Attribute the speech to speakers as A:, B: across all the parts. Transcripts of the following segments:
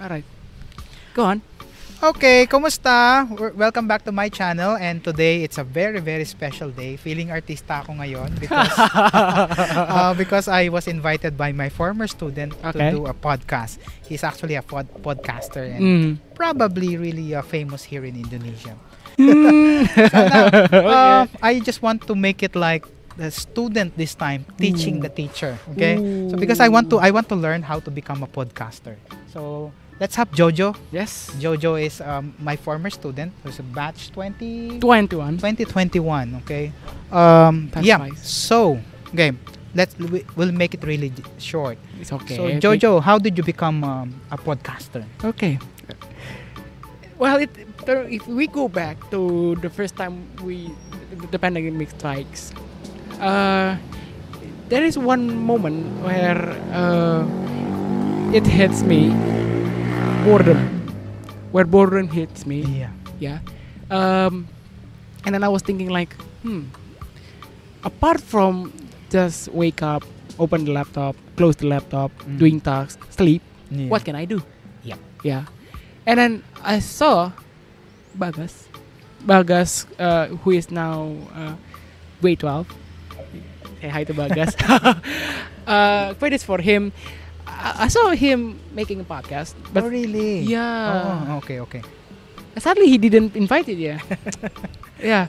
A: Alright. Go on.
B: Okay, kumusta? Welcome back to my channel, and today it's a very very special day. Feeling artista ako ngayon because I was invited by my former student to do a podcast. He's actually a podcaster and probably really famous here in Indonesia. I just want to make it like the student this time teaching the teacher. Okay, so because I want to learn how to become a podcaster. So let's have Jojo.
A: Yes.
B: Jojo is my former student who's a batch 2021. 2021. Okay.
A: Nice.
B: So okay, we'll make it really short.
A: It's okay.
B: So Jojo, how did you become a podcaster?
A: Okay. Well, if we go back to the first time the pandemic strikes, there is one moment where it hits me. Where boredom hits me. Yeah. And then I was thinking like, apart from just wake up, open the laptop, close the laptop, doing tasks, sleep, what can I do? Yeah. And then I saw Bagas, who is now grade 12. Say hi to Bagas. Credits for him. I saw him making a podcast. But
B: really?
A: Yeah.
B: Oh, okay.
A: Sadly, he didn't invite it yet. Yeah.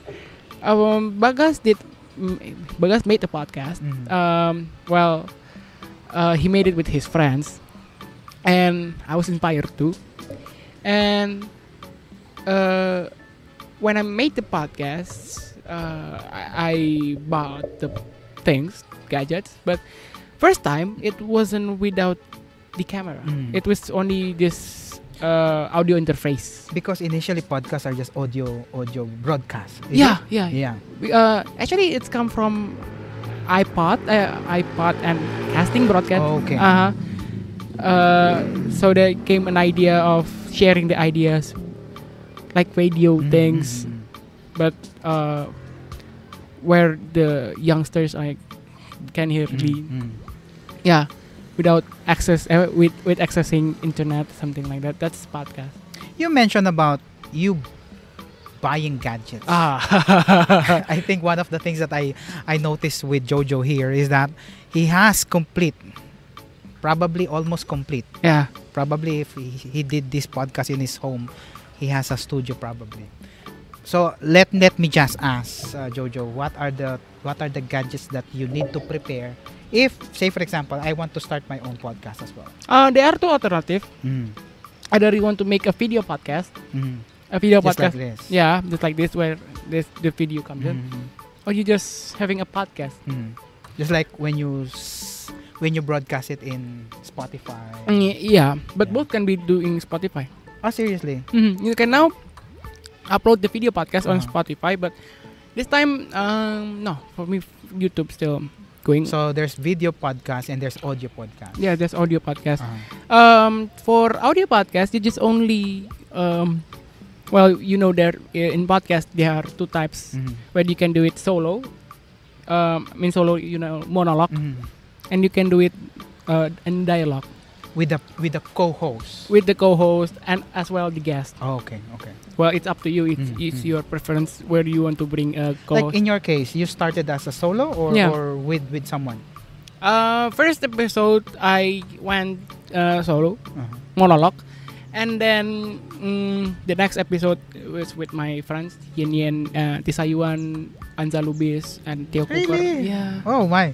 A: Bagas made a podcast. He made it with his friends, and I was inspired too. And when I made the podcast, I bought the gadgets, but first time it wasn't without the camera. It was only this audio interface.
B: Because initially podcasts are just audio broadcast.
A: Yeah.
B: Actually,
A: it's come from iPod and casting broadcast.
B: Oh, okay.
A: So there came an idea of sharing the ideas, like radio things, but where the youngsters can hear without access with accessing internet, something like that. That's podcast.
B: You mentioned about you buying gadgets. I think one of the things that I noticed with Jojo here is that he has probably almost complete.
A: Yeah.
B: Probably if he did this podcast in his home, he has a studio probably. So let me just ask Jojo, what are the gadgets that you need to prepare if, say for example, I want to start my own podcast as well?
A: There are two alternatives. Either you want to make a video podcast, a video
B: just
A: podcast,
B: like this.
A: yeah, just like this, where the video comes in, or you just having a podcast,
B: just like when you broadcast it in Spotify.
A: But both can be doing Spotify.
B: Oh, seriously?
A: You can now upload the video podcast on Spotify, but this time, no, for me, YouTube still going.
B: So there's video podcast and there's audio podcast.
A: Yeah, there's audio podcast. For audio podcast, you just only there in podcast there are two types where you can do it solo. Solo, monologue, and you can do it in dialogue
B: with the co-host.
A: With the co-host and as well the guest.
B: Oh, okay.
A: Well, it's up to you. It's your preference where you want to bring a co-host.
B: Like in your case, you started as a solo or with someone?
A: First episode I went solo, monologue, and then the next episode was with my friends Yen, Tisayuan, Anzalubis, and Teo Cooper.
B: Really?
A: Yeah.
B: Oh my.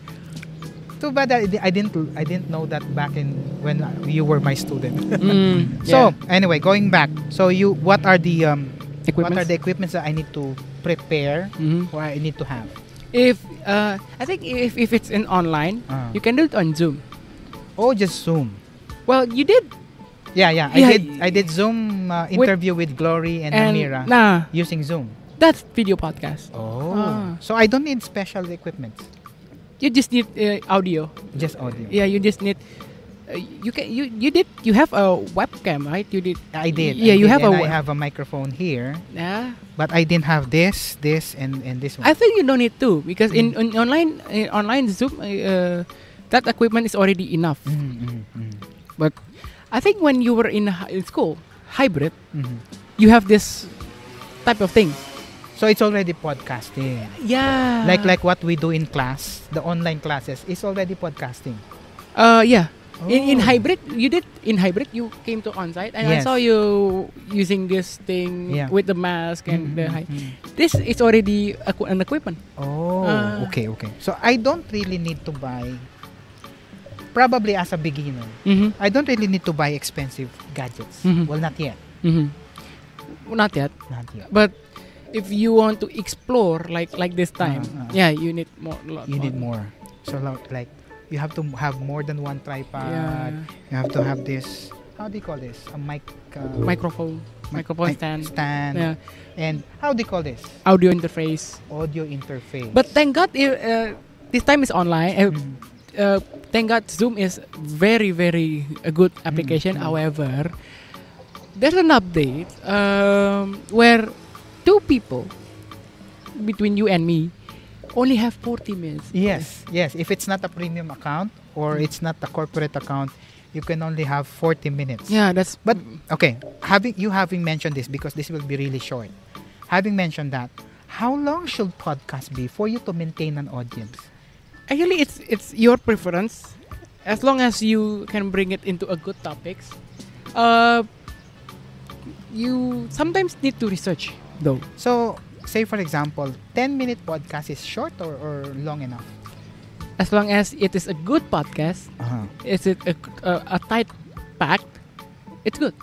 B: Too bad that I didn't know that back in when you were my student. So anyway, going back. So what are the equipments that I need to prepare or I need to have?
A: If I think if it's in online, you can do it on Zoom.
B: Oh, just Zoom.
A: Well, you did.
B: Yeah. I did Zoom interview with Glory and Amira using Zoom.
A: That's video podcast.
B: Oh. So I don't need special equipment.
A: You just need audio.
B: Just audio.
A: Yeah, you just need. You have a webcam, right? You did.
B: I did.
A: Yeah,
B: I have a microphone here.
A: Yeah.
B: But I didn't have this, and this one.
A: I think you don't need to because in online Zoom, that equipment is already enough. But I think when you were in school, hybrid,
B: Mm-hmm.
A: you have this type of thing.
B: So it's already podcasting.
A: Yeah.
B: Like what we do in class, the online classes is already podcasting.
A: Yeah. In
B: Oh.
A: hybrid, you came to on-site and I
B: Yes.
A: saw you using this thing
B: Yeah.
A: with the mask and the
B: Mhm.
A: this is already an equipment.
B: Oh,
A: Ah.
B: okay. So I don't really need to buy, probably as a beginner,
A: Mm-hmm.
B: I don't really need to buy expensive gadgets.
A: Mhm.
B: Well, not yet.
A: Mm-hmm. Not yet,
B: Not yet.
A: but if you want to explore like this time, yeah, you need more.
B: You need more. So like you have to have more than one tripod.
A: Yeah.
B: You have to have this. How do you call this? A mic.
A: Microphone stand. Yeah.
B: And how do you call this?
A: Audio interface.
B: Audio interface.
A: But thank God, this time is online.
B: Mhm.
A: Thank God, Zoom is very, very a good application.
B: Mm.
A: However, there's an update where two people between you and me only have 40 minutes.
B: Yes. If it's not a premium account or it's not a corporate account, you can only have 40 minutes.
A: Yeah, that's.
B: But okay, having mentioned this, because this will be really short. Having mentioned that, how long should podcast be for you to maintain an audience?
A: Actually, it's your preference. As long as you can bring it into a good topics. You sometimes need to research though.
B: So, say for example, 10-minute podcast is short or long enough?
A: As long as it is a good podcast, is it a tight packed, it's good.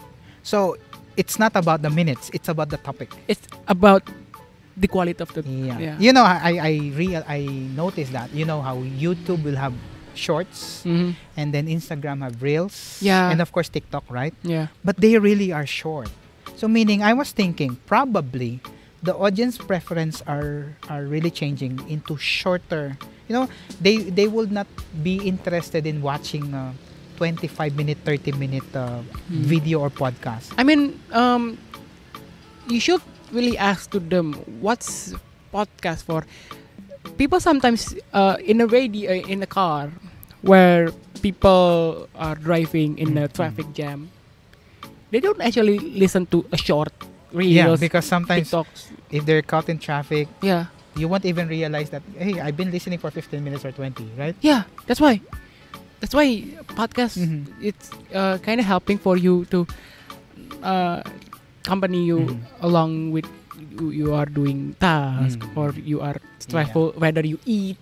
B: So, it's not about the minutes, it's about the topic.
A: It's about the quality of the.
B: Yeah. You know, I noticed that. You know how YouTube will have shorts
A: Mm-hmm.
B: and then Instagram have reels.
A: Yeah.
B: And of course TikTok, right?
A: Yeah.
B: But they really are short. So meaning I was thinking probably the audience preference are really changing into shorter. You know, they will not be interested in watching 25-minute, 30-minute video or podcast.
A: I mean, you should really ask to them what's podcast for. People sometimes in a radio in a car where people are driving in a traffic jam, they don't actually listen to a short reels.
B: Yeah, because sometimes
A: TikToks.
B: if they're caught in traffic,
A: Yeah,
B: you won't even realize that, hey, I've been listening for 15 minutes or 20, right?
A: yeah. That's why podcast
B: Mhm.
A: it's kind of helping for you to accompany you along with you are doing task or you are stressful whether you eat.